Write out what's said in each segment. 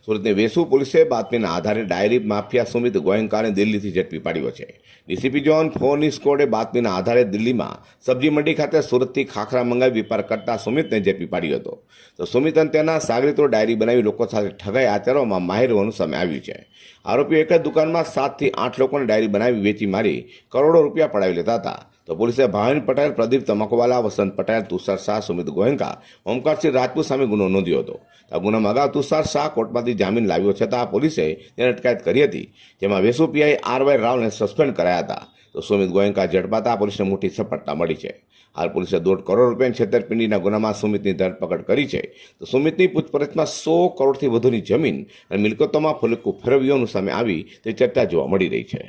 સુરતની વેસુ પોલીસે બાતમીના આધારે ડાયરી માફિયા સુમિત ગોયંકાને દિલ્હીથી ઝડપી પાડ્યો છે. ડીસીપી ઝોન 4ની સ્કોડે બાતમીના આધારે દિલ્હીમાં સબ્જી મંડી ખાતે સુરતથી ખાખરા મંગાવી વેપાર કરતા સુમિતને ઝડપી પાડ્યો હતો. તો સુમિત અને તેના સાગરીતો ડાયરી બનાવી લોકો સાથે ઠગાઈ આચરવામાં માહિર હોવાનું સામે આવ્યું છે. આરોપીઓ એક જ દુકાનમાં 7 થી 8 લોકોને ડાયરી બનાવી વેચી મારી કરોડો રૂપિયા પડાવી લેતા હતા. તો પોલીસે ભાવિન પટેલ, પ્રદીપ તમકવાલા, વસંત પટેલ, તુષાર શાહ, સુમિત ગોયંકા, ઓમકારસિંહ રાજપૂત સામે ગુનો નોંધ્યો હતો. આ ગુનામાં અગાઉ તુષાર શાહ કોર્ટમાંથી જામીન લાવ્યો છતાં પોલીસે તેની અટકાયત કરી હતી, જેમાં વેસુ પીઆઈ આર.વાય. રાવને સસ્પેન્ડ કરાયા હતા. તો સુમિત ગોયંકા ઝડપાતા પોલીસને મોટી સફળતા મળી છે. હાલ પોલીસે 1.5 કરોડ રૂપિયાની છેતરપિંડીના ગુનામાં સુમિતની ધરપકડ કરી છે. તો સુમિતની પૂછપરછમાં 100 કરોડથી વધુની જમીન અને મિલકતોમાં ફુલકું ફેરવ્યોનું સામે આવી તે ચર્ચા જોવા મળી રહી છે.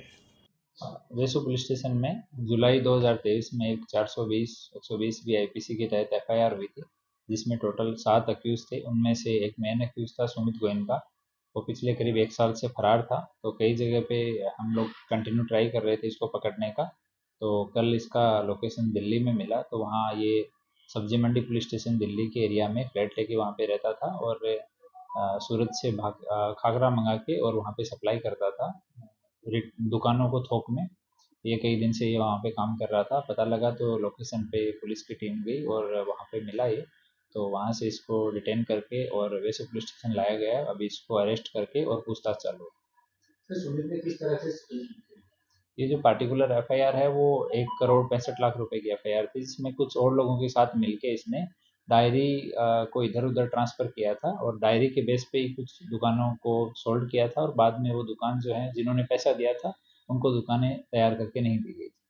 वेसु पुलिस स्टेशन में जुलाई 2023 में एक 420 बी आईपीसी के तहत एफआईआर हुई थी, जिसमें टोटल 7 अक्यूज थे. उनमें से एक मेन अक्यूज था सुमित गोयनका. वो पिछले करीब 1 साल से फरार था. तो कई जगह पे हम लोग कंटिन्यू ट्राई कर रहे थे इसको पकड़ने का. तो कल इसका लोकेशन दिल्ली में मिला. तो वहाँ ये सब्जी मंडी पुलिस स्टेशन दिल्ली के एरिया में फ्लैट लेके वहाँ पे रहता था और सूरत से खागरा मंगा के और वहाँ पे सप्लाई करता था दुकानों को थोक में. ये कई दिन से ये वहाँ पे काम कर रहा था. पता लगा तो लोकेशन पे पुलिस की टीम गई और वहाँ पे मिला ये. तो वहाँ से इसको डिटेन करके और वैसे पुलिस स्टेशन लाया गया है. अभी इसको अरेस्ट करके और पूछताछ चालू है. सुमित ने किस तरह से ये जो पार्टिकुलर एफआईआर है वो 1 करोड़ 65 लाख रुपए की एफआईआर थी, जिसमें कुछ और लोगों के साथ मिलके इसने डायरी को इधर उधर ट्रांसफर किया था और डायरी के बेस पे ही कुछ दुकानों को सोल्ड किया था और बाद में वो दुकान जो है जिन्होंने पैसा दिया था उनको दुकानें तैयार करके नहीं दी गई थी.